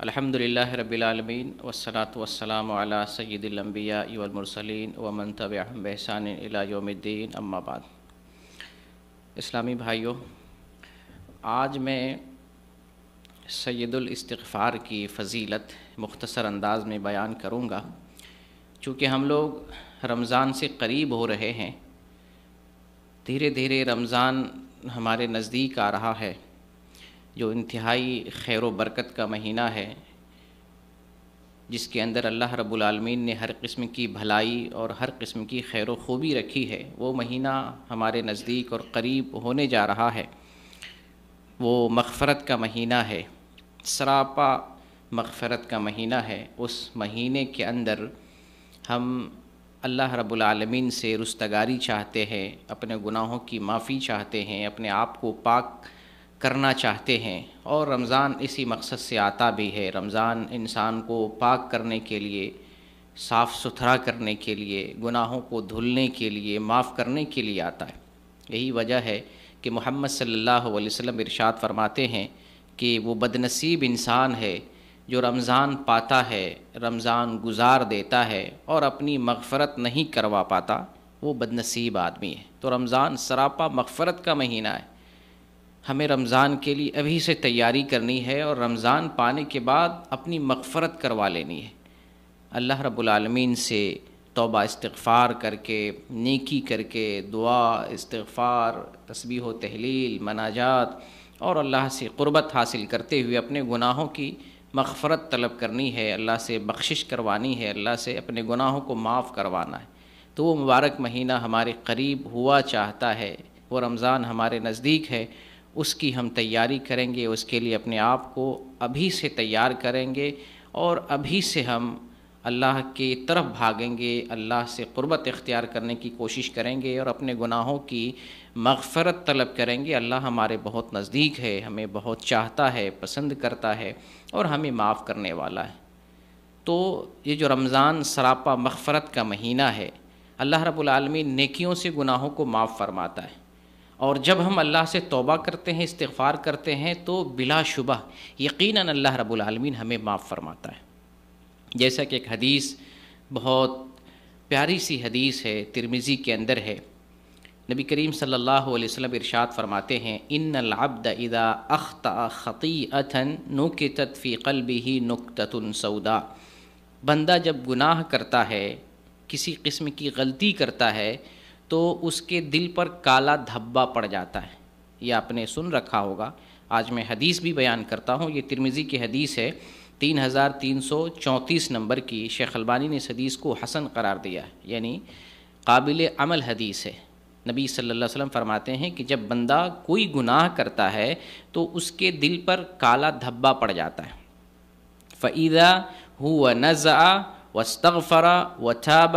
الحمدللہ رب العالمین والصلاة والسلام علی سید الانبیاء والمرسلین ومن تبعہم بإحسان الی یوم الدین، اما بعد۔ اسلامی بھائیوں، آج میں سید الاستغفار کی فضیلت مختصر انداز میں بیان کروں گا۔ چونکہ ہم لوگ رمضان سے قریب ہو رہے ہیں، دھیرے دھیرے رمضان ہمارے نزدیک آ رہا ہے، جو انتہائی خیر و برکت کا مہینہ ہے، جس کے اندر اللہ رب العالمین نے ہر قسم کی بھلائی اور ہر قسم کی خیر و خوبی رکھی ہے۔ وہ مہینہ ہمارے نزدیک اور قریب ہونے جا رہا ہے۔ وہ مغفرت کا مہینہ ہے، سراپا مغفرت کا مہینہ ہے۔ اس مہینے کے اندر ہم اللہ رب العالمین سے رستگاری چاہتے ہیں، اپنے گناہوں کی معافی چاہتے ہیں، اپنے آپ کو پاک کرنا چاہتے ہیں، اور رمضان اسی مقصد سے آتا بھی ہے۔ رمضان انسان کو پاک کرنے کے لیے، صاف ستھرا کرنے کے لیے، گناہوں کو دھلنے کے لیے، معاف کرنے کے لیے آتا ہے۔ یہی وجہ ہے کہ محمد صلی اللہ علیہ وسلم ارشاد فرماتے ہیں کہ وہ بدنصیب انسان ہے جو رمضان پاتا ہے، رمضان گزار دیتا ہے اور اپنی مغفرت نہیں کروا پاتا، وہ بدنصیب آدمی ہے۔ تو رمضان سراپا مغفرت کا مہینہ ہے۔ ہمیں رمضان کے لیے ابھی سے تیاری کرنی ہے اور رمضان پانے کے بعد اپنی مغفرت کروا لینی ہے۔ اللہ رب العالمین سے توبہ استغفار کر کے، نیکی کر کے، دعا، استغفار، تسبیح و تہلیل، مناجات اور اللہ سے قربت حاصل کرتے ہوئے اپنے گناہوں کی مغفرت طلب کرنی ہے، اللہ سے بخشش کروانی ہے، اللہ سے اپنے گناہوں کو معاف کروانا ہے۔ تو وہ مبارک مہینہ ہمارے قریب ہوا چاہتا ہے، وہ رمضان ہمارے نزدیک ہے، اس کی ہم تیاری کریں گے، اس کے لیے اپنے آپ کو ابھی سے تیار کریں گے اور ابھی سے ہم اللہ کی طرف بھاگیں گے، اللہ سے قربت اختیار کرنے کی کوشش کریں گے اور اپنے گناہوں کی مغفرت طلب کریں گے۔ اللہ ہمارے بہت نزدیک ہے، ہمیں بہت چاہتا ہے، پسند کرتا ہے اور ہمیں معاف کرنے والا ہے۔ تو یہ جو رمضان سراپا مغفرت کا مہینہ ہے، اللہ رب العالمین نیکیوں سے گناہوں کو معاف فرماتا ہے، اور جب ہم اللہ سے توبہ کرتے ہیں، استغفار کرتے ہیں، تو بلا شبہ یقیناً اللہ رب العالمین ہمیں معاف فرماتا ہے۔ جیسا کہ ایک حدیث، بہت پیاری سی حدیث ہے، ترمذی کے اندر ہے۔ نبی کریم صلی اللہ علیہ وسلم ارشاد فرماتے ہیں، ان العبد اذا اخطأ خطیئۃ نکتت فی قلبہ نکتۃ سوداء۔ بندہ جب گناہ کرتا ہے، کسی قسم کی غلطی کرتا ہے، تو اس کے دل پر کالا دھبا پڑ جاتا ہے۔ یہ آپ نے سن رکھا ہوگا۔ آج میں حدیث بھی بیان کرتا ہوں۔ یہ ترمذی کی حدیث ہے، 3334 نمبر کی۔ شیخ البانی نے اس حدیث کو حسن قرار دیا ہے، یعنی قابل عمل حدیث ہے۔ نبی صلی اللہ علیہ وسلم فرماتے ہیں کہ جب بندہ کوئی گناہ کرتا ہے تو اس کے دل پر کالا دھبا پڑ جاتا ہے۔ فَإِذَا هُوَ نَزَعَ وَاسْتَغْفَرَ وَتَابَ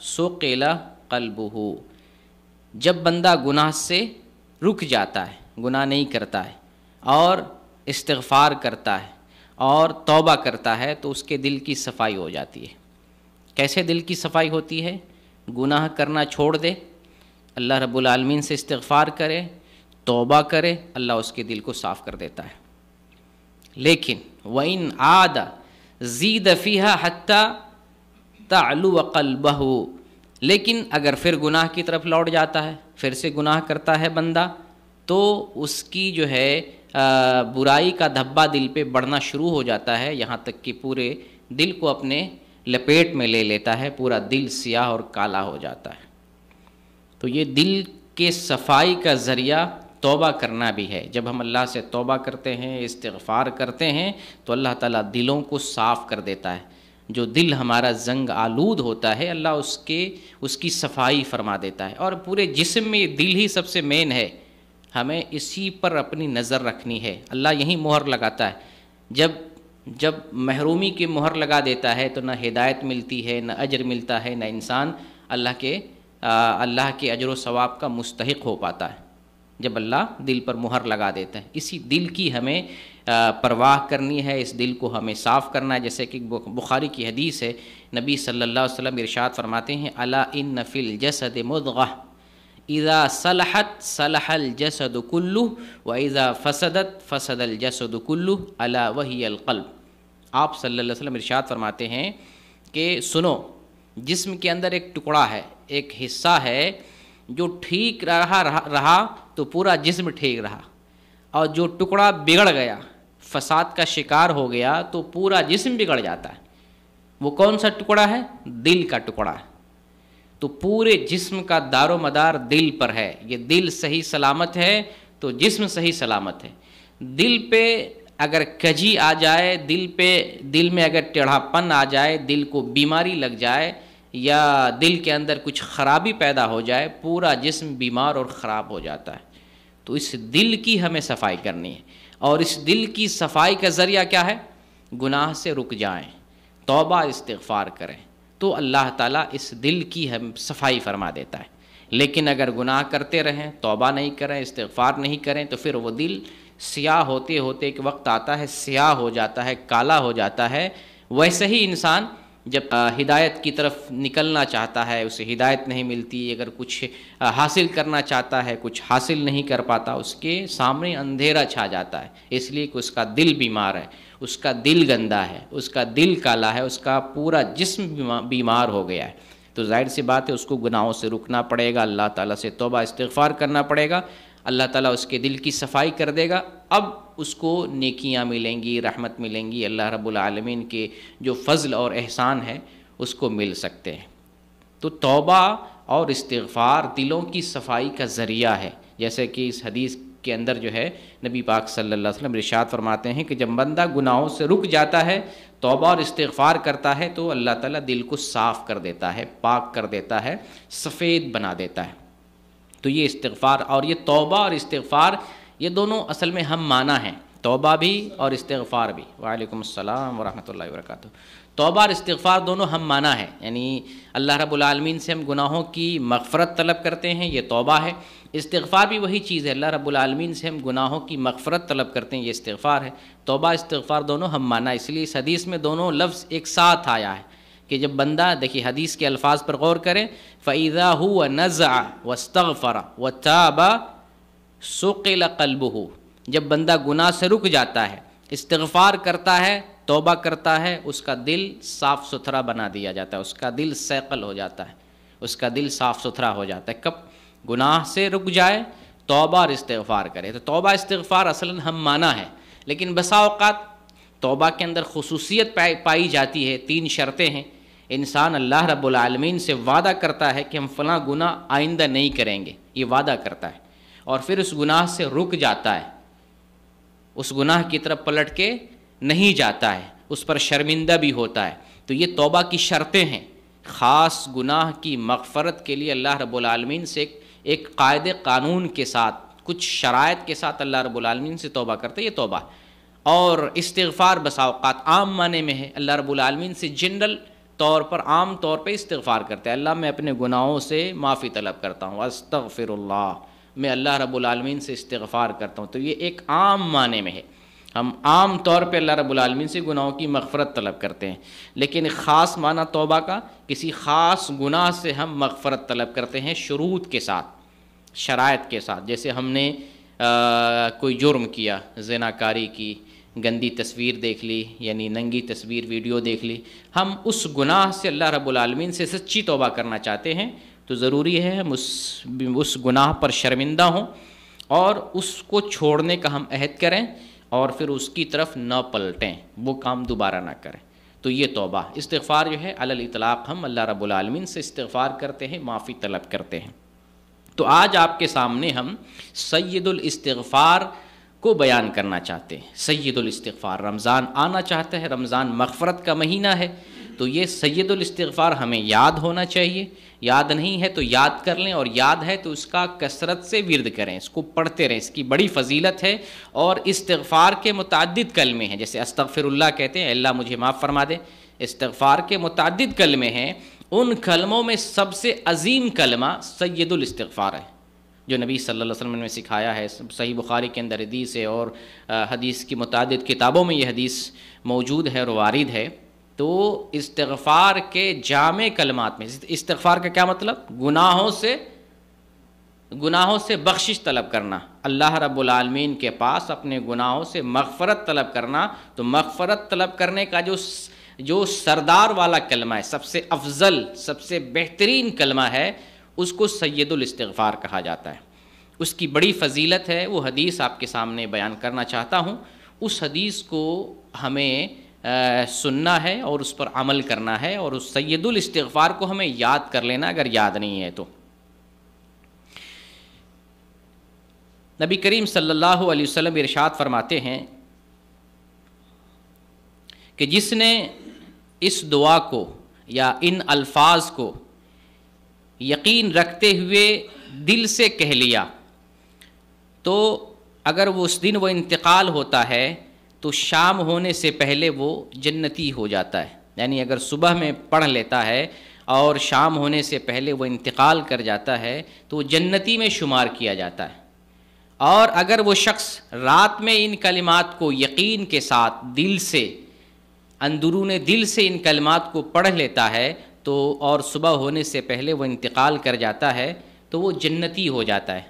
سُقِلَ قَلْبُهُ۔ جب بندہ گناہ سے رک جاتا ہے، گناہ نہیں کرتا ہے، اور استغفار کرتا ہے اور توبہ کرتا ہے، تو اس کے دل کی صفائی ہو جاتی ہے۔ کیسے دل کی صفائی ہوتی ہے؟ گناہ کرنا چھوڑ دے، اللہ رب العالمین سے استغفار کرے، توبہ کرے، اللہ اس کے دل کو صاف کر دیتا ہے۔ لیکن وَإِنْ عَادَ زِيدَ فِيهَا حَتَّى تَعْلُوَ قَلْبَهُ۔ لیکن اگر پھر گناہ کی طرف لوٹ جاتا ہے، پھر سے گناہ کرتا ہے بندہ، تو اس کی جو ہے برائی کا دھبا دل پہ بڑھنا شروع ہو جاتا ہے، یہاں تک کہ پورے دل کو اپنے لپیٹ میں لے لیتا ہے، پورا دل سیاہ اور کالا ہو جاتا ہے۔ تو یہ دل کے صفائی کا ذریعہ توبہ کرنا بھی ہے۔ جب ہم اللہ سے توبہ کرتے ہیں، استغفار کرتے ہیں، تو اللہ تعالیٰ دلوں کو صاف کر دیتا ہے۔ جو دل ہمارا زنگ آلود ہوتا ہے، اللہ اس کی صفائی فرما دیتا ہے۔ اور پورے جسم میں دل ہی سب سے مین ہے، ہمیں اسی پر اپنی نظر رکھنی ہے۔ اللہ یہی مہر لگاتا ہے۔ جب محرومی کی مہر لگا دیتا ہے تو نہ ہدایت ملتی ہے، نہ اجر ملتا ہے، نہ انسان اللہ کے اجر و ثواب کا مستحق ہو پاتا ہے، جب اللہ دل پر مہر لگا دیتا ہے۔ اسی دل کی ہمیں پرواہ کرنی ہے، اس دل کو ہمیں صاف کرنا ہے۔ جیسے کہ بخاری کی حدیث ہے، نبی صلی اللہ علیہ وسلم ارشاد فرماتے ہیں، الا ان فی الجسد مضغہ اذا صلحت صلح الجسد کلہ واذا فسدت فسد الجسد کلہ الا وہی القلب۔ آپ صلی اللہ علیہ وسلم ارشاد فرماتے ہیں کہ سنو، جسم کے اندر ایک ٹکڑا ہے، ایک حصہ ہے جو ٹھیک رہا تو پورا جسم ٹھیک رہا، اور جو ٹکڑا بگڑ گیا، فساد کا شکار ہو گیا تو پورا جسم بگڑ جاتا ہے۔ وہ کون سا ٹکڑا ہے؟ دل کا ٹکڑا ہے۔ تو پورے جسم کا دار و مدار دل پر ہے۔ یہ دل صحیح سلامت ہے تو جسم صحیح سلامت ہے۔ دل پہ اگر کجی آ جائے، دل میں اگر ٹیڑھا پن آ جائے، دل کو بیماری لگ جائے یا دل کے اندر کچھ خرابی پیدا ہو جائے، پورا جسم بیمار اور خراب ہو جاتا ہے۔ تو اس دل کی ہمیں صفائی کرنی ہے، اور اس دل کی صفائی کا ذریعہ کیا ہے؟ گناہ سے رک جائیں، توبہ استغفار کریں، تو اللہ تعالیٰ اس دل کی ہم صفائی فرما دیتا ہے۔ لیکن اگر گناہ کرتے رہیں، توبہ نہیں کریں، استغفار نہیں کریں، تو پھر وہ دل سیاہ ہوتے ہوتے ایک وقت آتا ہے سیاہ ہو جاتا ہے، کالا ہو جاتا ہے۔ ویسے ہی انسان جب ہدایت کی طرف نکلنا چاہتا ہے، اسے ہدایت نہیں ملتی، اگر کچھ حاصل کرنا چاہتا ہے، کچھ حاصل نہیں کر پاتا، اس کے سامنے اندھیرا چھا جاتا ہے، اس لیے کہ اس کا دل بیمار ہے، اس کا دل گندا ہے، اس کا دل کالا ہے، اس کا پورا جسم بیمار ہو گیا ہے۔ تو ظاہر سی بات ہے اس کو گناہوں سے رکنا پڑے گا، اللہ تعالیٰ سے توبہ استغفار کرنا پڑے گا، اللہ تعالیٰ اس کے دل کی صفائی کر دے گا، اب اس کو نیکیاں ملیں گی، رحمت ملیں گی، اللہ رب العالمین کے جو فضل اور احسان ہے اس کو مل سکتے ہیں۔ تو توبہ اور استغفار دلوں کی صفائی کا ذریعہ ہے، جیسے کہ اس حدیث کے اندر جو ہے نبی پاک صلی اللہ علیہ وسلم ارشاد فرماتے ہیں کہ جب بندہ گناہوں سے رک جاتا ہے، توبہ اور استغفار کرتا ہے، تو اللہ تعالیٰ دل کو صاف کر دیتا ہے، پاک کر دیتا ہے، سفید بنا دیتا ہے۔ تو یہ استغفار اور یہ توبہ اور استغفار یہ دونوں اصل میں ہم معنی ہیں، توبہ بھی اور استغفار بھی۔ وعلیکم السلام ورحمۃ اللہ وبرکاتہ۔ توبہ اور استغفار دونوں ہم معنی ہیں، یعنی اللہ رب العالمین سے ہم گناہوں کی مغفرت طلب کرتے ہیں، یہ توبہ ہے۔ استغفار بھی وہی چیز ہے، اللہ رب العالمین سے ہم گناہوں کی مغفرت طلب کرتے ہیں، یہ استغفار ہے۔ توبہ استغفار دونوں ہم معنی، اس لیے اس حدیث میں دونوں لفظ ایک ساتھ آیا ہے کہ جب بندہ، دیکھیے حدیث کے الفاظ پر غور کریں، فَإِذَا هُوَ نَزَعَ وَاسْتَغْفَرَ وَتَابَ سُقِلَ قَلْبُهُ، جب بندہ گناہ سے رک جاتا ہے، استغفار کرتا ہے، توبہ کرتا ہے، اس کا دل صاف ستھرا بنا دیا جاتا ہے، اس کا دل سیقل ہو جاتا ہے، اس کا دل صاف ستھرا ہو جاتا ہے۔ کب گناہ سے رک جائے، توبہ اور استغفار کرے۔ تو توبہ استغفار اصلاً ہم معنی ہے، لیکن بسا اوقات توبہ کے اندر خصوصیت پائی جاتی ہے، 3 شرطیں ہیں۔ انسان اللہ رب العالمین سے وعدہ کرتا ہے کہ ہم فلاں گناہ آئندہ نہیں کریں گے، یہ وعدہ کرتا ہے، اور پھر اس گناہ سے رک جاتا ہے، اس گناہ کی طرف پلٹ کے نہیں جاتا ہے، اس پر شرمندہ بھی ہوتا ہے۔ تو یہ توبہ کی شرطیں ہیں۔ خاص گناہ کی مغفرت کے لیے اللہ رب العالمین سے ایک قاعدے قانون کے ساتھ، کچھ شرائط کے ساتھ اللہ رب العالمین سے توبہ کرتے، یہ توبہ۔ اور استغفار بسا اوقات عام معنی میں ہے، اللہ رب العالمین سے جنرل طور پر، عام طور پہ استغفار کرتے ہیں، اللہ میں اپنے گناہوں سے معافی طلب کرتا ہوں، استغفر اللہ، میں اللہ رب العالمین سے استغفار کرتا ہوں۔ تو یہ ایک عام معنی میں ہے، ہم عام طور پہ اللہ رب العالمین سے گناہوں کی مغفرت طلب کرتے ہیں، لیکن ایک خاص معنی توبہ کا، کسی خاص گناہ سے ہم مغفرت طلب کرتے ہیں شروط کے ساتھ، شرائط کے ساتھ۔ جیسے ہم نے کوئی جرم کیا، زناکاری کی، گندی تصویر دیکھ لی، یعنی ننگی تصویر ویڈیو دیکھ لی، ہم اس گناہ سے اللہ رب العالمین سے سچی توبہ کرنا چاہتے ہیں، تو ضروری ہے ہم اس گناہ پر شرمندہ ہوں اور اس کو چھوڑنے کا ہم عہد کریں، اور پھر اس کی طرف نہ پلٹیں، وہ کام دوبارہ نہ کریں۔ تو یہ توبہ استغفار جو ہے علی الاطلاق ہم اللہ رب العالمین سے استغفار کرتے ہیں، معافی طلب کرتے ہیں۔ تو آج آپ کے سامنے ہم سید الاستغفار کو بیان کرنا چاہتے ہیں۔ سید الاستغفار، رمضان آنا چاہتا ہے، رمضان مغفرت کا مہینہ ہے، تو یہ سید الاستغفار ہمیں یاد ہونا چاہیے، یاد نہیں ہے تو یاد کر لیں، اور یاد ہے تو اس کا کثرت سے ورد کریں، اس کو پڑھتے رہیں، اس کی بڑی فضیلت ہے۔ اور استغفار کے متعدد کلمے ہیں، جیسے استغفر اللہ کہتے ہیں، اللہ مجھے معاف فرما دے، استغفار کے متعدد کلمے ہیں، ان کلموں میں سب سے عظیم کلمہ سید الاستغفار ہے، جو نبی صلی اللہ علیہ وسلم نے سکھایا ہے۔ صحیح بخاری کے اندر حدیث ہے، اور حدیث کی متعدد کتابوں میں یہ حدیث موجود ہے اور وارد ہے۔ تو استغفار کے جامع کلمات میں، استغفار کا کیا مطلب؟ گناہوں سے گناہوں سے بخشش طلب کرنا، اللہ رب العالمین کے پاس اپنے گناہوں سے مغفرت طلب کرنا. تو مغفرت طلب کرنے کا جو سردار والا کلمہ ہے، سب سے افضل، سب سے بہترین کلمہ ہے، اس کو سید الاستغفار کہا جاتا ہے. اس کی بڑی فضیلت ہے. وہ حدیث آپ کے سامنے بیان کرنا چاہتا ہوں. اس حدیث کو ہمیں سننا ہے اور اس پر عمل کرنا ہے، اور اس سید الاستغفار کو ہمیں یاد کر لینا اگر یاد نہیں ہے تو. نبی کریم صلی اللہ علیہ وسلم ارشاد فرماتے ہیں کہ جس نے اس دعا کو یا ان الفاظ کو یقین رکھتے ہوئے دل سے کہہ لیا تو اگر وہ اس دن وہ انتقال ہوتا ہے تو شام ہونے سے پہلے وہ جنتی ہو جاتا ہے. یعنی اگر صبح میں پڑھ لیتا ہے اور شام ہونے سے پہلے وہ انتقال کر جاتا ہے تو وہ جنتی میں شمار کیا جاتا ہے. اور اگر وہ شخص رات میں ان کلمات کو یقین کے ساتھ دل سے، اندرون دل سے ان کلمات کو پڑھ لیتا ہے تو اور صبح ہونے سے پہلے وہ انتقال کر جاتا ہے تو وہ جنتی ہو جاتا ہے،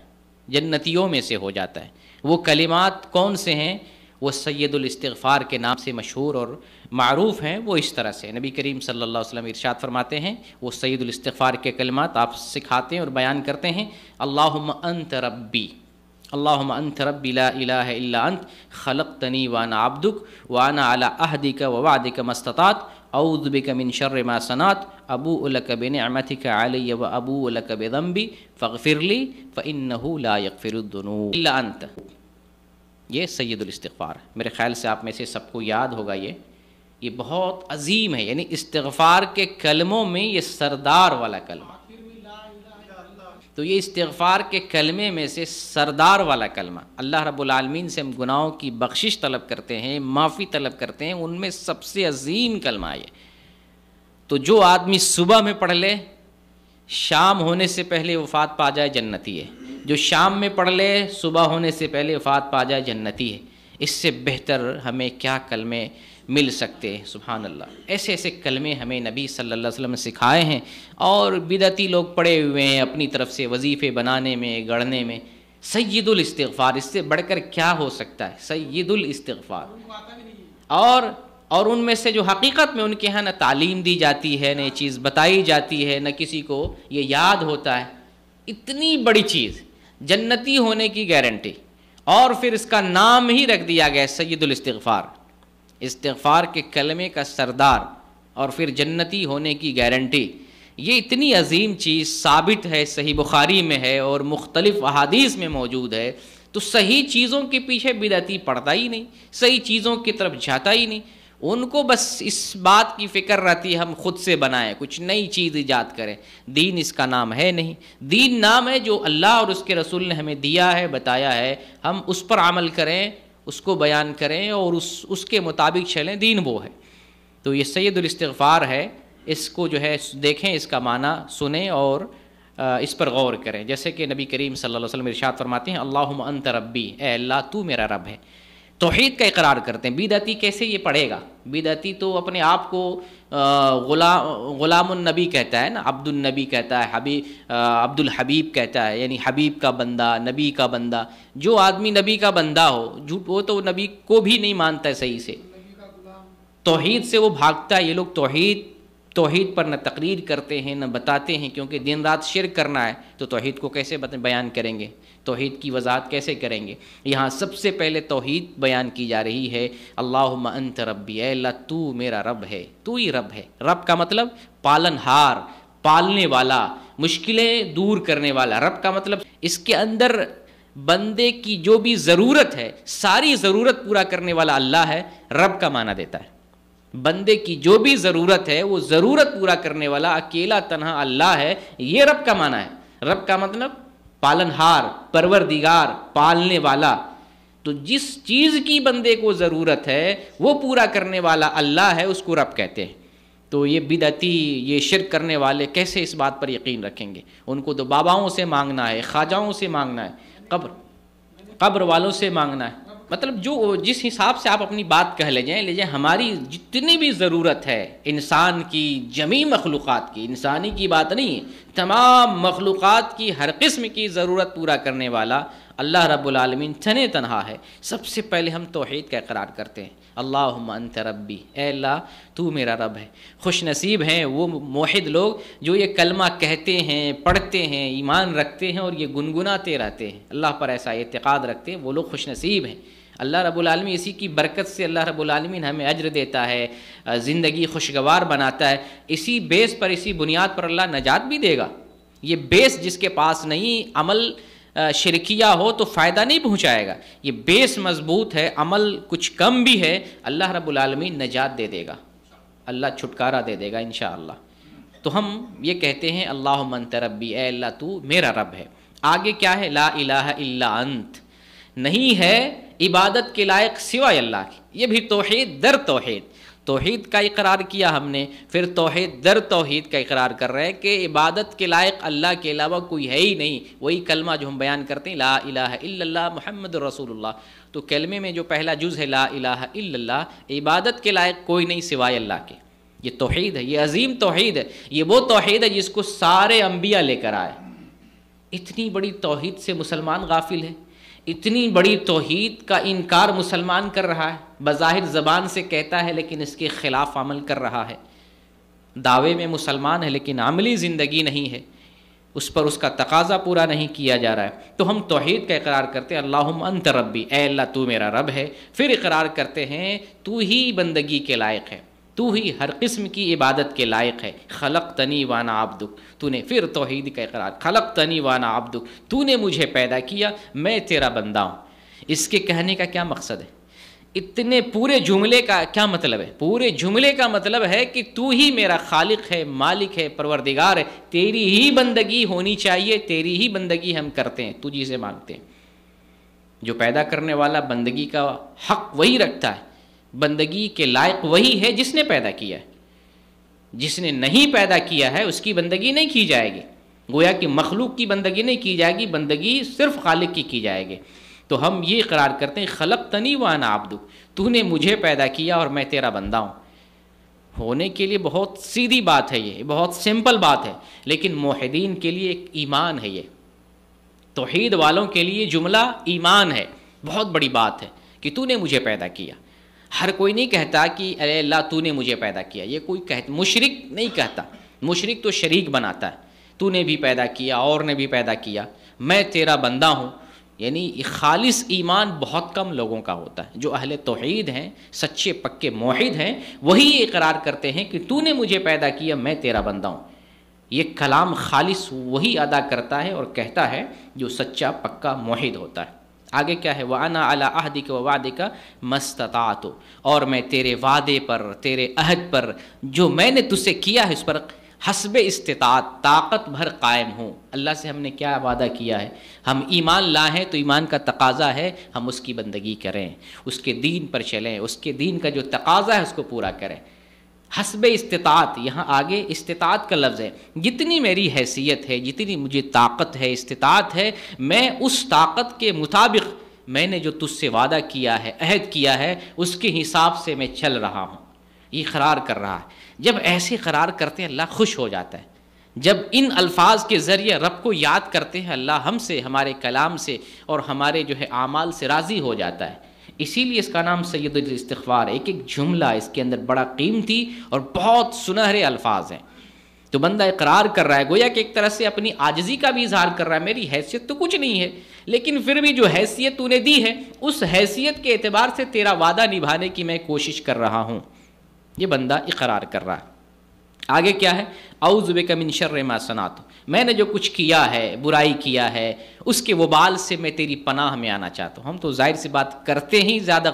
جنتیوں میں سے ہو جاتا ہے. وہ کلمات کون سے ہیں؟ وہ سید الاستغفار کے نام سے مشہور اور معروف ہیں. وہ اس طرح سے نبی کریم صلی اللہ علیہ وسلم ارشاد فرماتے ہیں، وہ سید الاستغفار کے کلمات آپ سکھاتے ہیں اور بیان کرتے ہیں. اللہم انت ربی، اللہم انت ربی لا الہ الا انت خلقتنی وانا عبدک وانا علی عہدک ووعدک ما استطعت اعوذ بک من شر ما صنعت ابوء لک بنعمتک علی وابوء لک بذنبی فاغفر لی فانہ لا یغفر الذنوب الا انت. یہ سید الاستغفار ہے. میرے خیال سے آپ میں سے سب کو یاد ہوگا. یہ بہت عظیم ہے. یعنی استغفار کے کلموں میں یہ سردار والا کلمہ. تو یہ استغفار کے کلمے میں سے سردار والا کلمہ، اللہ رب العالمین سے ہم گناہوں کی بخشش طلب کرتے ہیں، معافی طلب کرتے ہیں، ان میں سب سے عظیم کلمہ ہے. تو جو آدمی صبح میں پڑھ لے شام ہونے سے پہلے وفات پا جائے جنتی ہے. جو شام میں پڑھ لے صبح ہونے سے پہلے وفات پا جائے جنتی ہے. اس سے بہتر ہمیں کیا کلمے مل سکتے ہیں. سبحان اللہ. ایسے ایسے کلمے ہمیں نبی صلی اللہ علیہ وسلم نے سکھائے ہیں، اور بدعتی لوگ پڑے ہوئے ہیں اپنی طرف سے وظیفے بنانے میں، گڑھنے میں. سید الاستغفار، اس سے بڑھ کر کیا ہو سکتا ہے؟ سید الاستغفار. اور ان میں سے جو حقیقت میں ان کے ہاں نہ تعلیم دی جاتی ہے، نہ یہ چیز بتائی جاتی ہے، نہ کسی کو یہ یاد ہوتا ہے. اتنی بڑی چیز، جنتی ہونے کی گارنٹی، اور پھر اس کا نام ہی رکھ دیا گیا سید الاستغفار. استغفار کے کلمے کا سردار اور پھر جنتی ہونے کی گارنٹی. یہ اتنی عظیم چیز ثابت ہے، صحیح بخاری میں ہے اور مختلف احادیث میں موجود ہے. تو صحیح چیزوں کے پیچھے بدعتی پڑتا ہی نہیں، صحیح چیزوں کی طرف جاتا ہی نہیں. ان کو بس اس بات کی فکر رہتی ہے ہم خود سے بنائیں، کچھ نئی چیز ایجاد کریں. دین اس کا نام ہے نہیں. دین نام ہے جو اللہ اور اس کے رسول نے ہمیں دیا ہے، بتایا ہے. ہم اس پر عمل کریں، اس کو بیان کریں اور اس کے مطابق چلیں. دین وہ ہے. تو یہ سید الاستغفار ہے. اس کو جو ہے دیکھیں، اس کا معنی سنیں اور اس پر غور کریں. جیسے کہ نبی کریم صلی اللہ علیہ وسلم ارشاد فرماتے ہیں، اللہم انت ربی، اے اللہ تو میرا رب ہے. توحید کا اقرار کرتے ہیں. بدعتی کیسے یہ پڑھے گا؟ بدعتی تو اپنے آپ کو غلام النبی کہتا ہے نا، عبد النبی کہتا ہے، عبد الحبیب کہتا ہے، یعنی حبیب کا بندہ، نبی کا بندہ. جو آدمی نبی کا بندہ ہو، وہ تو نبی کو بھی نہیں مانتا ہے صحیح سے، توحید سے وہ بھاگتا ہے. یہ لوگ توحید پر نہ تقریر کرتے ہیں نہ بتاتے ہیں، کیونکہ دن رات شرک کرنا ہے تو توحید کو کیسے بیان کریں گے، توحید کی وضاحت کیسے کریں گے. یہاں سب سے پہلے توحید بیان کی جا رہی ہے. اللہم انت ربی، اے اللہ تو میرا رب ہے، تو ہی رب ہے. رب کا مطلب پالن ہار، پالنے والا، مشکلیں دور کرنے والا. رب کا مطلب اس کے اندر بندے کی جو بھی ضرورت ہے ساری ضرورت پورا کرنے والا اللہ ہے. رب کا معنی دیتا ہے. بندے کی جو بھی ضرورت ہے وہ ضرورت پورا کرنے والا اکیلا تنہا اللہ ہے. یہ رب کا معنی ہے. رب کا مطلب پالن ہار، پروردگار، پالنے والا. تو جس چیز کی بندے کو ضرورت ہے وہ پورا کرنے والا اللہ ہے، اس کو رب کہتے ہیں. تو یہ بدعتی، یہ شرک کرنے والے کیسے اس بات پر یقین رکھیں گے؟ ان کو تو باباؤں سے مانگنا ہے، خواجاؤں سے مانگنا ہے، قبر والوں سے مانگنا ہے. مطلب جو جس حساب سے آپ اپنی بات کہہ لے جائیں ہماری جتنی بھی ضرورت ہے انسان کی، جمیع مخلوقات کی، انسانی کی بات نہیں ہے، تمام مخلوقات کی ہر قسم کی ضرورت پورا کرنے والا اللہ رب العالمین تنے تنہا ہے۔ سب سے پہلے ہم توحید کا اقرار کرتے ہیں، اللہم انت ربی، اے اللہ تو میرا رب ہے۔ خوش نصیب ہیں وہ موحد لوگ جو یہ کلمہ کہتے ہیں، پڑھتے ہیں، ایمان رکھتے ہیں اور یہ گنگناتے رہتے ہیں، اللہ پر ایسا اعتقاد رکھتے ہیں، وہ لوگ خوش نصیب ہیں۔ اللہ رب العالمین اسی کی برکت سے اللہ رب العالمین ہمیں اجر دیتا ہے، زندگی خوشگوار بناتا ہے، اسی بیس پر، اسی بنیاد پر اللہ نجات بھی دے گا۔ یہ بیس جس کے پاس نہیں، عمل شرکیہ ہو تو فائدہ نہیں پہنچائے گا، یہ بیس مضبوط ہے، عمل کچھ کم بھی ہے، اللہ رب العالمین نجات دے دے گا، اللہ چھٹکارا دے دے گا انشاءاللہ۔ تو ہم یہ کہتے ہیں اللہم انت ربی، اے اللہ تو میرا رب ہے۔ آگے کیا ہے؟ لا الہ الا انت، نہیں ہے عبادت کے لائق سوائے اللہ کی۔ یہ بھی توحید در توحید، توحید کا اقرار کیا ہم نے، پھر توحید در توحید کا اقرار کر رہے ہیں کہ عبادت کے لائق اللہ کے علاوہ کوئی ہے ہی نہیں۔ وہی کلمہ جو ہم بیان کرتے ہیں، لا الہ الا اللہ محمد رسول اللہ، تو کلمے میں جو پہلا جز ہے لا الہ الا اللہ، عبادت کے لائق کوئی نہیں سوائے اللہ کے، یہ توحید ہے، یہ عظیم توحید ہے، یہ وہ توحید ہے جس کو سارے انبیاء لے کر آئے۔ اتنی بڑی توحید سے مسلمان غافل ہے، اتنی بڑی توحید کا انکار مسلمان کر رہا ہے، بظاہر زبان سے کہتا ہے لیکن اس کے خلاف عمل کر رہا ہے، دعوے میں مسلمان ہے لیکن عملی زندگی نہیں ہے، اس پر اس کا تقاضا پورا نہیں کیا جا رہا ہے۔ تو ہم توحید کا اقرار کرتے ہیں اللہم انت ربی، اے اللہ تو میرا رب ہے، پھر اقرار کرتے ہیں تو ہی بندگی کے لائق ہے، تو ہی ہر قسم کی عبادت کے لائق ہے، خلقتنی وانا عبدک، تو نے، پھر توحید کا اقرار، خلقتنی وانا عبدک، تو نے مجھے پیدا کیا، میں تیرا بندہ ہوں۔ اس کے کہنے کا کیا مقصد ہے؟ اتنے پورے جملے کا کیا مطلب ہے؟ پورے جملے کا مطلب ہے کہ تو ہی میرا خالق ہے، مالک ہے، پروردگار ہے، تیری ہی بندگی ہونی چاہیے، تیری ہی بندگی ہم کرتے ہیں، تجھی سے مانگتے ہیں۔ جو پیدا کرنے والا بندگی کا حق وہی رکھتا ہے، بندگی کے لائق وہی ہے جس نے پیدا کیا ہے، جس نے نہیں پیدا کیا ہے اس کی بندگی نہیں کی جائے گی، گویا کہ مخلوق کی بندگی نہیں کی جائے گی، بندگی صرف خالق کی کی جائے گی۔ تو ہم یہ اقرار کرتے ہیں خلقتنی وانا عبدک، تو نے مجھے پیدا کیا اور میں تیرا بندہ ہوں۔ ہونے کے لیے بہت سیدھی بات ہے، یہ بہت سمپل بات ہے، لیکن موحدین کے لیے ایک ایمان ہے، یہ توحید والوں کے لیے جملہ ایمان ہے، بہت بڑی بات ہے کہ تو نے مجھے پیدا کیا۔ ہر کوئی نہیں کہتا کہ اے اللہ تو نے مجھے پیدا کیا، یہ کوئی مشرک نہیں کہتا، مشرک تو شریک بناتا ہے، تو نے بھی پیدا کیا اور نے بھی پیدا کیا، میں تیرا بندہ ہوں۔ یعنی خالص ایمان بہت کم لوگوں کا ہوتا ہے، جو اہل توحید ہیں، سچے پکے موحد ہیں، وہی اقرار کرتے ہیں کہ تو نے مجھے پیدا کیا، میں تیرا بندہ ہوں۔ یہ کلام خالص وہی ادا کرتا ہے اور کہتا ہے جو سچا پکا موحد ہوتا ہے۔ آگے کیا ہے؟ وَأَنَا عَلَىٰ عَهْدِكَ وَوَعْدِكَ مَا اسْتَطَعْتُ، اور میں تیرے وعدے پر، تیرے عہد پر، جو میں نے تجھ سے کیا ہے اس پر حسب استطاعت، طاقت بھر قائم ہوں۔ اللہ سے ہم نے کیا وعدہ کیا ہے؟ ہم ایمان لائیں تو ایمان کا تقاضا ہے ہم اس کی بندگی کریں، اس کے دین پر چلیں، اس کے دین کا جو تقاضا ہے اس کو پورا کریں۔ حسب استطاعت، یہاں آگے استطاعت کا لفظ ہے، جتنی میری حیثیت ہے، جتنی مجھے طاقت ہے، استطاعت ہے، میں اس طاقت کے مطابق میں نے جو تجھ سے وعدہ کیا ہے، عہد کیا ہے، اس کے حساب سے میں چل رہا ہوں، یہ قرار کر رہا ہے۔ جب ایسے قرار کرتے ہیں اللہ خوش ہو جاتا ہے، جب ان الفاظ کے ذریعے رب کو یاد کرتے ہیں اللہ ہم سے، ہمارے کلام سے اور ہمارے جو ہے اعمال سے راضی ہو جاتا ہے۔ اسی لیے اس کا نام سید الاستغفار، ایک ایک جملہ اس کے اندر بڑا قیمتی اور بہت سنہرے الفاظ ہیں۔ تو بندہ اقرار کر رہا ہے، گویا کہ ایک طرح سے اپنی عاجزی کا بھی اظہار کر رہا ہے، میری حیثیت تو کچھ نہیں ہے، لیکن پھر بھی جو حیثیت تو نے دی ہے اس حیثیت کے اعتبار سے تیرا وعدہ نبھانے کی میں کوشش کر رہا ہوں، یہ بندہ اقرار کر رہا ہے۔ آگے کیا ہے؟ اعوذ بک من شر ما صنعت، میں نے جو کچھ کیا ہے، برائی کیا ہے، اس کے وبال سے میں تیری پناہ میں آنا چاہتا ہوں۔ ہم تو ظاہر سی بات کرتے ہی زیادہ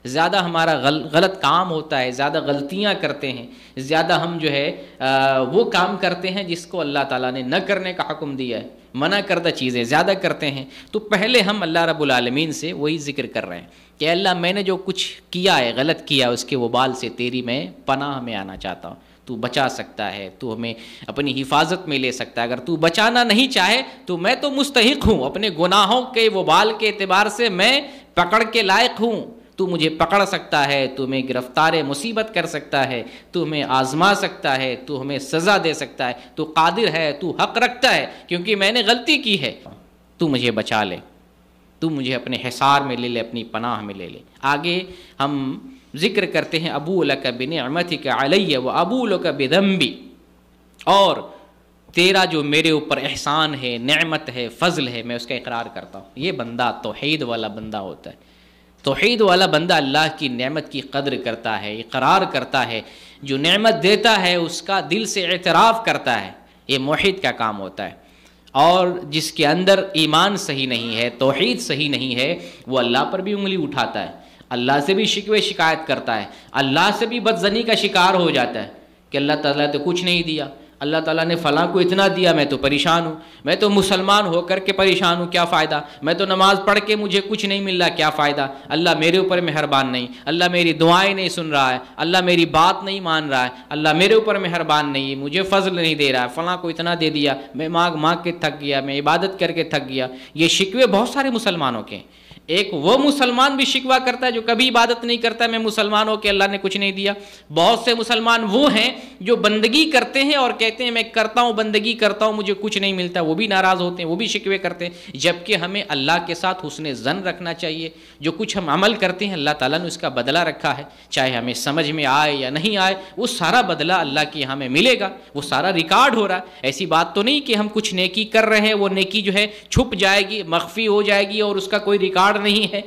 زیادہ ہمارا غلط کام ہوتا ہے، زیادہ غلطیاں کرتے ہیں، زیادہ ہم جو ہے وہ کام کرتے ہیں جس کو اللہ تعالیٰ نے نہ کرنے کا حکم دیا ہے، منع کردہ چیزیں زیادہ کرتے ہیں۔ تو پہلے ہم اللہ رب العالمین سے وہی ذکر کر رہے ہیں کہ اللہ میں نے جو کچھ کیا ہے، غلط کیا، اس کے وبال سے تیری میں پناہ میں آنا چاہتا ہوں۔ تو بچا سکتا ہے، تو ہمیں اپنی حفاظت میں لے سکتا ہے، اگر تو بچانا نہیں چاہے تو میں تو مستحق ہوں، اپنے گناہوں کے وبال کے اعتبار سے میں پکڑ کے لائق ہوں، تو مجھے پکڑ سکتا ہے، تو ہمیں گرفتار مصیبت کر سکتا ہے، تو ہمیں آزما سکتا ہے، تو ہمیں سزا دے سکتا ہے، تو قادر ہے، تو حق رکھتا ہے، کیونکہ میں نے غلطی کی ہے، تو مجھے بچا لے، تو مجھے اپنے حصار میں لے لے، اپنی پناہ میں لے لے۔ آگے ہم ذکر کرتے ہیں ابو لک بنعمتک علی و ابو لک بذنبی، اور تیرا جو میرے اوپر احسان ہے، نعمت ہے، فضل ہے، میں اس کا اقرار کرتا ہوں۔ یہ بندہ توحید والا بندہ ہوتا ہے۔ توحید والا بندہ اللہ کی نعمت کی قدر کرتا ہے، اقرار کرتا ہے، جو نعمت دیتا ہے اس کا دل سے اعتراف کرتا ہے، یہ موحد کا کام ہوتا ہے۔ اور جس کے اندر ایمان صحیح نہیں ہے، توحید صحیح نہیں ہے، وہ اللہ پر بھی انگلی اٹھاتا ہے، اللہ سے بھی شکوے شکایت کرتا ہے، اللہ سے بھی بدظنی کا شکار ہو جاتا ہے کہ اللہ تعالیٰ تو کچھ نہیں دیا، اللہ تعالیٰ نے فلاں کو اتنا دیا، میں تو پریشان ہوں، میں تو مسلمان ہو کر کے پریشان ہوں، کیا فائدہ، میں تو نماز پڑھ کے مجھے کچھ نہیں مل رہا، کیا فائدہ، اللہ میرے اوپر مہربان نہیں، اللہ میری دعائیں نہیں سن رہا ہے، اللہ میری بات نہیں مان رہا ہے، اللہ میرے اوپر مہربان نہیں ہے، مجھے فضل نہیں دے رہا ہے، فلاں کو اتنا دے دیا، میں مانگ کے تھک گیا، میں عبادت کر کے تھک گیا۔ یہ شکوے بہت سارے مسلمانوں کے ہیں۔ ایک وہ مسلمان بھی شکوہ کرتا ہے جو کبھی عبادت نہیں کرتا، میں مسلمان ہو کہ اللہ نے کچھ نہیں دیا۔ بہت سے مسلمان وہ ہیں جو بندگی کرتے ہیں اور کہتے ہیں میں کرتا ہوں، بندگی کرتا ہوں، مجھے کچھ نہیں ملتا، وہ بھی ناراض ہوتے ہیں، وہ بھی شکوے کرتے ہیں، جبکہ ہمیں اللہ کے ساتھ حسن ظن رکھنا چاہیے۔ جو کچھ ہم عمل کرتے ہیں اللہ تعالیٰ نے اس کا بدلہ رکھا ہے، چاہے ہمیں سمجھ میں آئے یا نہیں آئے، وہ سارا بدلہ اللہ کے یہاں ہمیں ملے گا، وہ سارا ریکارڈ ہو رہا ہے۔ ایسی بات تو نہیں کہ ہم کچھ نیکی کر رہے ہیں، وہ نیکی جو ہے چھپ جائے گی، مخفی ہو جائے گی اور اس کا کوئی ریکارڈ نہیں ہے۔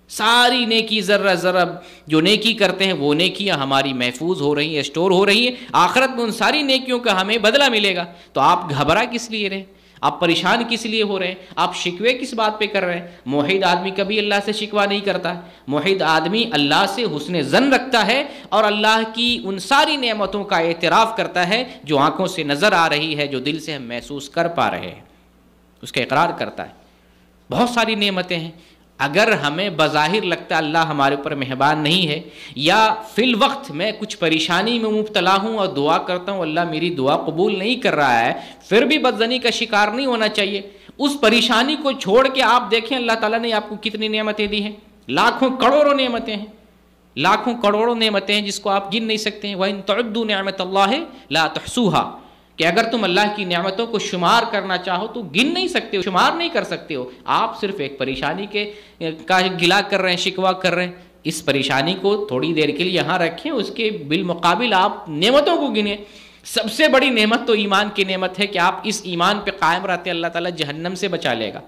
ساری نیکی ذرہ ذرہ جو نیکی کرتے ہیں وہ نیکیاں ہماری محفوظ ہو رہی ہیں، اسٹور ہو رہی ہیں، آخرت میں ان ساری نیکیوں کا ہمیں بدلہ ملے گا۔ تو آپ گھبرا کس لیے رہے، آپ پریشان کس لیے ہو رہے ہیں، آپ شکوے کس بات پہ کر رہے ہیں؟ موحد آدمی کبھی اللہ سے شکوہ نہیں کرتا۔ موحد آدمی اللہ سے حسن ظن رکھتا ہے اور اللہ کی ان ساری نعمتوں کا اعتراف کرتا ہے جو آنکھوں سے نظر آ رہی ہے، جو دل سے ہم محسوس کر پا رہے ہیں، اس کا اقرار کرتا ہے۔ بہت ساری نعمتیں ہیں، اگر ہمیں بظاہر لگتا ہے اللہ ہمارے اوپر مہربان نہیں ہے، یا فی الوقت میں کچھ پریشانی میں مبتلا ہوں اور دعا کرتا ہوں اللہ میری دعا قبول نہیں کر رہا ہے، پھر بھی بدظنی کا شکار نہیں ہونا چاہیے۔ اس پریشانی کو چھوڑ کے آپ دیکھیں اللہ تعالیٰ نے آپ کو کتنی نعمتیں دی ہیں، لاکھوں کروڑوں نعمتیں ہیں، لاکھوں کروڑوں نعمتیں ہیں جس کو آپ گن نہیں سکتے ہیں۔ وَإِن تَعُدُّوا نِعْمَتَ اللَّهِ لَا تُحْصُوهَا، کہ اگر تم اللہ کی نعمتوں کو شمار کرنا چاہو تو گن نہیں سکتے ہو، شمار نہیں کر سکتے ہو۔ آپ صرف ایک پریشانی کا گلا کر رہے ہیں، شکوہ کر رہے ہیں، اس پریشانی کو تھوڑی دیر کے لیے یہاں رکھیں، اس کے بالمقابل آپ نعمتوں کو گنیں۔ سب سے بڑی نعمت تو ایمان کی نعمت ہے کہ آپ اس ایمان پہ قائم رہتے اللہ تعالیٰ جہنم سے بچا لے گا۔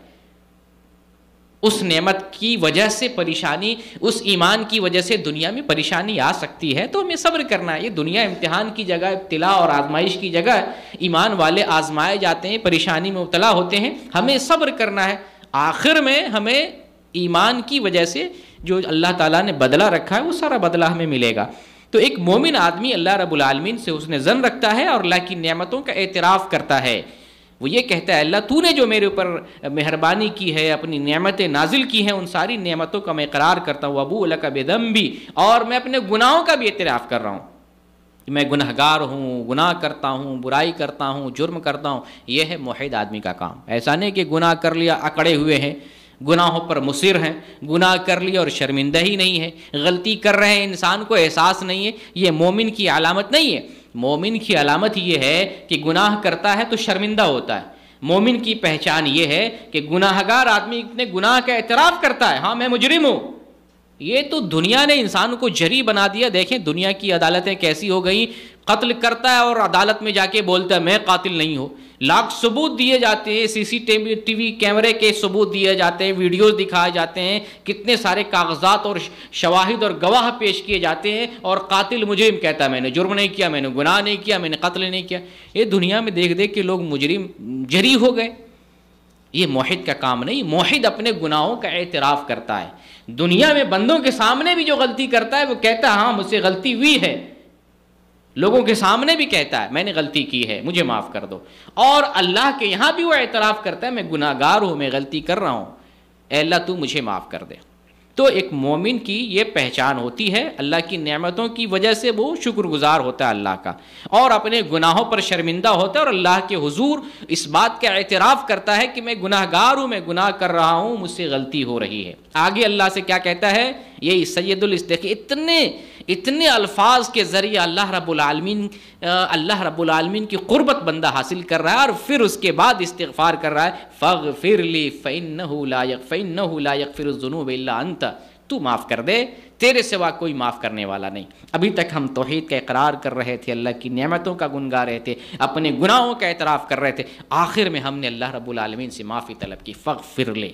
اس نعمت کی وجہ سے پریشانی، اس ایمان کی وجہ سے دنیا میں پریشانی آ سکتی ہے تو ہمیں صبر کرنا ہے۔ یہ دنیا امتحان کی جگہ، ابتلا اور آزمائش کی جگہ ہے۔ ایمان والے آزمائے جاتے ہیں، پریشانی میں مبتلا ہوتے ہیں، ہمیں صبر کرنا ہے۔ آخر میں ہمیں ایمان کی وجہ سے جو اللہ تعالیٰ نے بدلہ رکھا ہے وہ سارا بدلہ ہمیں ملے گا۔ تو ایک مومن آدمی اللہ رب العالمین سے حسن ظن رکھتا ہے اور اللہ کی نعمتوں کا اعتراف کرتا ہے۔ وہ یہ کہتا ہے اللہ تو نے جو میرے اوپر مہربانی کی ہے، اپنی نعمتیں نازل کی ہیں، ان ساری نعمتوں کا میں اقرار کرتا ہوں۔ ابو لک بذنبی، اور میں اپنے گناہوں کا بھی اعتراف کر رہا ہوں، میں گنہگار ہوں، گناہ کرتا ہوں، برائی کرتا ہوں، جرم کرتا ہوں۔ یہ ہے موحد آدمی کا کام۔ ایسا نہیں کہ گناہ کر لیا اکڑے ہوئے ہیں، گناہوں پر مصر ہیں، گناہ کر لیا اور شرمندہ ہی نہیں ہے، غلطی کر رہے ہیں انسان کو احساس نہیں ہے، یہ مومن کی علامت نہیں ہے۔ مومن کی علامت یہ ہے کہ گناہ کرتا ہے تو شرمندہ ہوتا ہے۔ مومن کی پہچان یہ ہے کہ گناہگار آدمی اپنے گناہ کا اعتراف کرتا ہے، ہاں میں مجرم ہوں۔ یہ تو دنیا نے انسان کو جری بنا دیا۔ دیکھیں دنیا کی عدالتیں کیسی ہو گئی، قتل کرتا ہے اور عدالت میں جا کے بولتا ہے میں قاتل نہیں ہوں۔ لاکھ ثبوت دیے جاتے ہیں، سی سی ٹی وی کیمرے کے ثبوت دیے جاتے ہیں، ویڈیوز دکھائے جاتے ہیں، کتنے سارے کاغذات اور شواہد اور گواہ پیش کیے جاتے ہیں، اور قاتل مجرم کہتا ہے میں نے جرم نہیں کیا، میں نے گناہ نہیں کیا، میں نے قتل نہیں کیا۔ یہ دنیا میں دیکھ دیکھ کے لوگ مجرم جری ہو گئے۔ یہ موحد کا کام نہیں۔ موحد اپنے گناہوں کا اعتراف کرتا ہے، دنیا میں بندوں کے سامنے بھی جو غلطی کرتا ہے وہ کہتا ہے ہاں مجھ سے غلطی ہوئی ہے، لوگوں کے سامنے بھی کہتا ہے میں نے غلطی کی ہے، مجھے معاف کر دو، اور اللہ کے یہاں بھی وہ اعتراف کرتا ہے میں گناہگار ہوں، میں غلطی کر رہا ہوں، اے اللہ تو مجھے معاف کر دے۔ تو ایک مومن کی یہ پہچان ہوتی ہے، اللہ کی نعمتوں کی وجہ سے وہ شکر گزار ہوتا ہے اللہ کا، اور اپنے گناہوں پر شرمندہ ہوتا ہے اور اللہ کے حضور اس بات کا اعتراف کرتا ہے کہ میں گناہ گار ہوں، میں گناہ کر رہا ہوں، مجھ سے غلطی ہو رہی ہے۔ آگے اللہ سے کیا کہتا ہے؟ یہی سید الاستغفار، اتنے الفاظ کے ذریعے اللہ رب العالمین کی قربت بندہ حاصل کر رہا ہے، اور پھر اس کے بعد استغفار کر رہا ہے، فاغفر لی فإنہ لا یغفر الذنوب الا انت، تو معاف کر دے، تیرے سوا کوئی معاف کرنے والا نہیں۔ ابھی تک ہم توحید کا اقرار کر رہے تھے، اللہ کی نعمتوں کا گن گا رہے تھے، اپنے گناہوں کا اعتراف کر رہے تھے، آخر میں ہم نے اللہ رب العالمین سے معافی طلب کی، فاغفر لی،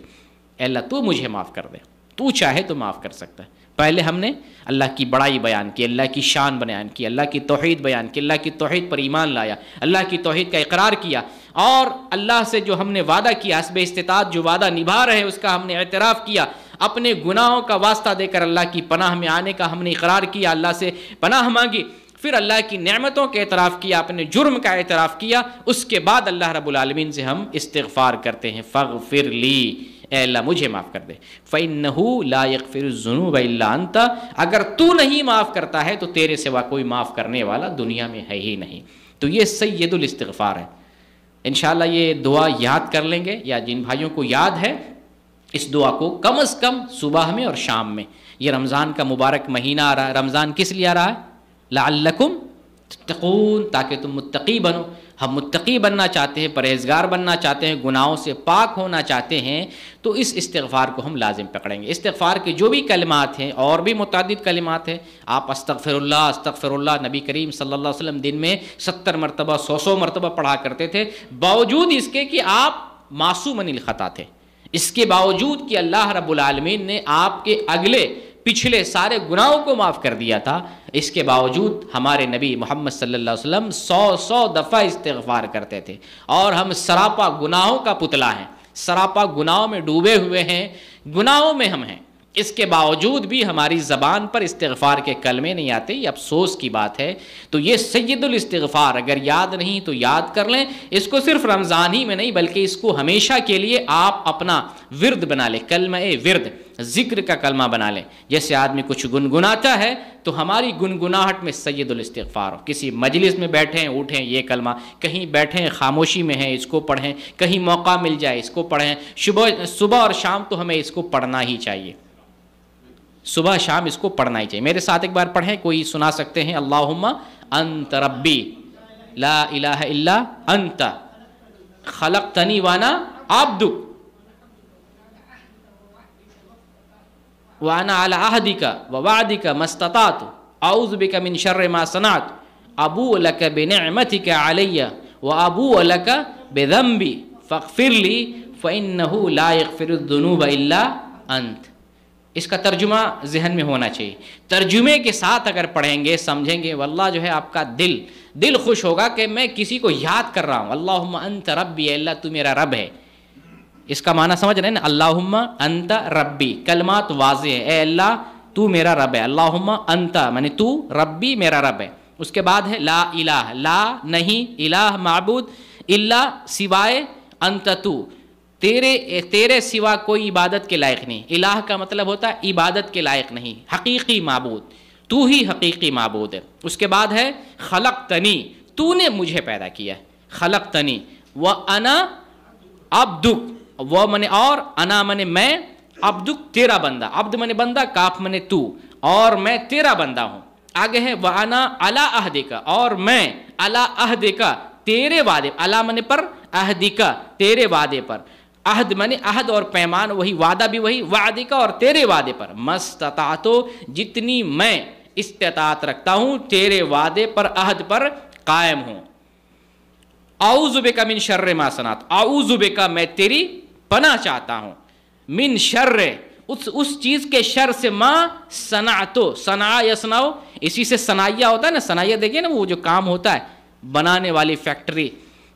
اے اللہ تو مجھے معاف کر دے، تو چاہے تو معاف کر سکتا ہے۔ پہلے ہم نے اللہ کی بڑائی بیان کی، اللہ کی شان بیان کی، اللہ کی توحید بیان کی، اللہ کی توحید پر ایمان لایا، اللہ کی توحید کا اقرار کیا، اور اللہ سے جو ہم نے وعدہ کیا حسب استطاعت جو وعدہ نبھا رہے اس کا ہم نے اعتراف کیا، اپنے گناہوں کا واسطہ دے کر اللہ کی پناہ میں آنے کا ہم نے اقرار کیا، اللہ سے پناہ مانگی، پھر اللہ کی نعمتوں کا اعتراف کیا، اپنے جرم کا اعتراف کیا، اس کے بعد اللہ رب العالمین سے ہم استغفار کرتے ہیں، فاغفر لی، اے اللہ مجھے معاف کر دے، فإنہ لا یغفر الذنوب الا انت، اگر تو نہیں معاف کرتا ہے تو تیرے سوا کوئی معاف کرنے والا دنیا میں ہے ہی نہیں۔ تو یہ سید الاستغفار ہے۔ انشاءاللہ یہ دعا یاد کر لیں گے، یا جن بھائیوں کو یاد ہے اس دعا کو کم از کم صبح میں اور شام میں، یہ رمضان کا مبارک مہینہ آ رہا ہے، رمضان کس لیے آ رہا ہے؟ لعلکم تتقون، تاکہ تم متقی بنو۔ ہم متقی بننا چاہتے ہیں، پرہیزگار بننا چاہتے ہیں، گناہوں سے پاک ہونا چاہتے ہیں، تو اس استغفار کو ہم لازم پکڑیں گے۔ استغفار کے جو بھی کلمات ہیں، اور بھی متعدد کلمات ہیں، آپ استغفر اللہ، نبی کریم صلی اللہ علیہ وسلم دن میں 70 مرتبہ 100 مرتبہ پڑھا کرتے تھے، باوجود اس کے کہ آپ معصوم عن الخطا تھے، اس کے باوجود کہ اللہ رب العالمین نے آپ کے اگلے پچھلے سارے گناہوں کو معاف کر دیا تھا، اس کے باوجود ہمارے نبی محمد صلی اللہ علیہ وسلم 100 دفعہ استغفار کرتے تھے، اور ہم سراپا گناہوں کا پتلا ہیں، سراپا گناہوں میں ڈوبے ہوئے ہیں، گناہوں میں ہم ہیں، اس کے باوجود بھی ہماری زبان پر استغفار کے کلمے نہیں آتے، یہ افسوس کی بات ہے۔ تو یہ سید الاستغفار اگر یاد نہیں تو یاد کر لیں، اس کو صرف رمضان ہی میں نہیں بلکہ اس کو ہمیشہ کے لیے آپ اپنا ورد بنا لیں، کلمہ ورد، ذکر کا کلمہ بنا لیں۔ جیسے آدمی کچھ گنگناتا ہے تو ہماری گنگناہٹ میں سید الاستغفار ہو، کسی مجلس میں بیٹھیں اٹھیں یہ کلمہ، کہیں بیٹھیں خاموشی میں ہیں اس کو پڑھیں، کہیں موقع مل جائے اس کو پڑھیں، صبح اور شام تو ہمیں اس کو پڑھنا ہی چاہیے، صبح شام اس کو پڑھنا ہی چاہیے۔ میرے ساتھ ایک بار پڑھیں، کوئی سنا سکتے ہیں؟ اللہم انت ربی لا الہ الا انت خلقتنی وانا عبدک وانا علی عہدک ووعدک ما استطعت اعوذ بک من شر ما صنعت ابوء لک بنعمتک علی وابوء لک بذنبی فاغفر لی فانہ لا یغفر الذنوب الا انت۔ اس کا ترجمہ ذہن میں ہونا چاہیے، ترجمے کے ساتھ اگر پڑھیں گے سمجھیں گے، واللہ جو ہے آپ کا دل خوش ہوگا کہ میں کسی کو یاد کر رہا ہوں۔ اللہم انت ربی، اے اللہ تو میرا رب ہے، اس کا معنی سمجھ رہے ہیں نا؟ اللہم انت ربی، کلمات واضح ہے، اے اللہ تو میرا رب ہے، اللہم انت معنی تو، ربی میرا رب ہے۔ اس کے بعد ہے لا الہ، لا نہیں، الہ معبود، الا سوائے، انت تو تیرے سوا کوئی عبادت کے لائق نہیں۔ الہ کا مطلب ہوتا ہے عبادت کے لائق نہیں، حقیقی معبود، تو ہی حقیقی معبود ہے۔ اس کے بعد ہے خلقتنی، تو نے مجھے پیدا کیا ہے، خلقتنی، وانا عبدک، وہ منے اور، انا منے میں، عبدک تیرا بندہ، عبد منے بندہ، کاف منے تو، اور میں تیرا بندہ ہوں۔ آگے ہے وانا علی عہدک، اور میں علی عہدک تیرے وعدے، علی منے پر، عہدک تیرے وعدے پر، عہد منے عہد اور پیمان وہی، وعدہ بھی وہی، وعدے کا اور تیرے وعدے پر، مستطاعتو جتنی میں استطاعت رکھتا ہوں تیرے وعدے پر عہد پر قائم ہوں۔ اعوذ بک من شر ما صنعت، اعوذ بک میں تیری پناہ چاہتا ہوں، من شر اس چیز کے شر سے، ما صنعتو، صنع یصنع، اسی سے صنائیہ ہوتا ہے نا، صنائیہ دیکھیں نا وہ جو کام ہوتا ہے بنانے والی فیکٹری،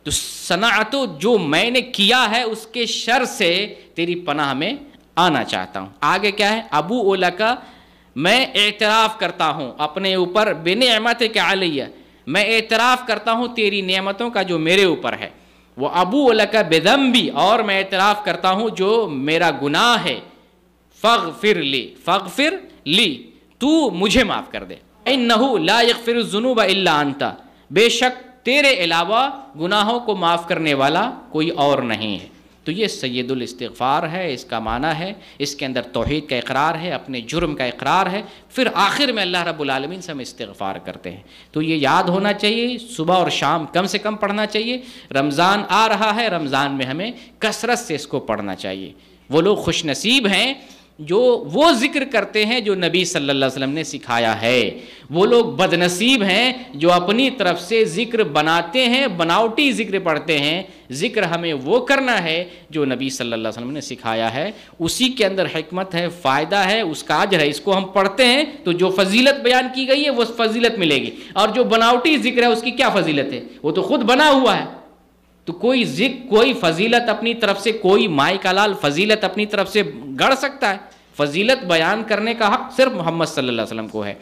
تو صنعتو جو میں نے کیا ہے اس کے شر سے تیری پناہ میں آنا چاہتا ہوں۔ آگے کیا ہے؟ ابوء لک، میں اعتراف کرتا ہوں اپنے اوپر، بنعمتک علی، میں اعتراف کرتا ہوں تیری نعمتوں کا جو میرے اوپر ہے، وابوء لک بذنبی، اور میں اعتراف کرتا ہوں جو میرا گناہ ہے، فاغفر لی، فاغفر لی، تو مجھے معاف کر دے، انہ لا یغفر الذنوب الا انت، بے شک تیرے علاوہ گناہوں کو معاف کرنے والا کوئی اور نہیں ہے۔ تو یہ سید الاستغفار ہے، اس کا معنی ہے، اس کے اندر توحید کا اقرار ہے، اپنے جرم کا اقرار ہے، پھر آخر میں اللہ رب العالمین سے ہم استغفار کرتے ہیں۔ تو یہ یاد ہونا چاہیے، صبح اور شام کم سے کم پڑھنا چاہیے۔ رمضان آ رہا ہے، رمضان میں ہمیں کثرت سے اس کو پڑھنا چاہیے۔ وہ لوگ خوش نصیب ہیں جو وہ ذکر کرتے ہیں جو نبی صلی اللہ علیہ وسلم نے سکھایا ہے، وہ لوگ بد نصیب ہیں جو اپنی طرف سے ذکر بناتے ہیں، بناوٹی ذکر پڑھتے ہیں۔ ذکر ہمیں وہ کرنا ہے جو نبی صلی اللہ علیہ وسلم نے سکھایا ہے، اسی کے اندر حکمت ہے، فائدہ ہے، اس کا اجر ہے۔ اس کو ہم پڑھتے ہیں تو جو فضیلت بیان کی گئی ہے وہ فضیلت ملے گی، اور جو بناوٹی ذکر ہے اس کی کیا فضیلت ہے؟ وہ تو خود بنا ہوا ہے۔ تو کوئی ذکر، کوئی فضیلت اپنی طرف سے، کوئی مائی کا لال فضیلت اپنی طرف سے گڑھ سکتا ہے؟ فضیلت بیان کرنے کا حق صرف محمد صلی اللہ علیہ وسلم کو ہے۔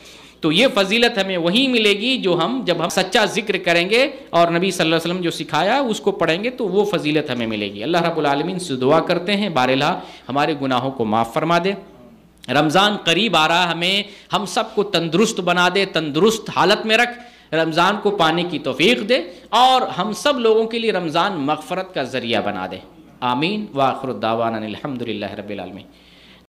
تو یہ فضیلت ہمیں وہی ملے گی جو جب ہم سچا ذکر کریں گے اور نبی صلی اللہ علیہ وسلم جو سکھایا اس کو پڑھیں گے تو وہ فضیلت ہمیں ملے گی۔ اللہ رب العالمین سے دعا کرتے ہیں بارہا ہمارے گناہوں کو معاف فرما دے۔ رمضان قریب آ رہا، ہم سب کو تندرست بنا دے، تندرست حالت میں رکھ، رمضان کو پانے کی توفیق دے، اور ہم سب لوگوں کے لیے رمضان مغفرت کا ذریعہ بنا دے۔ آمین۔ وآخر الدعوانا الحمدللہ رب العالمین۔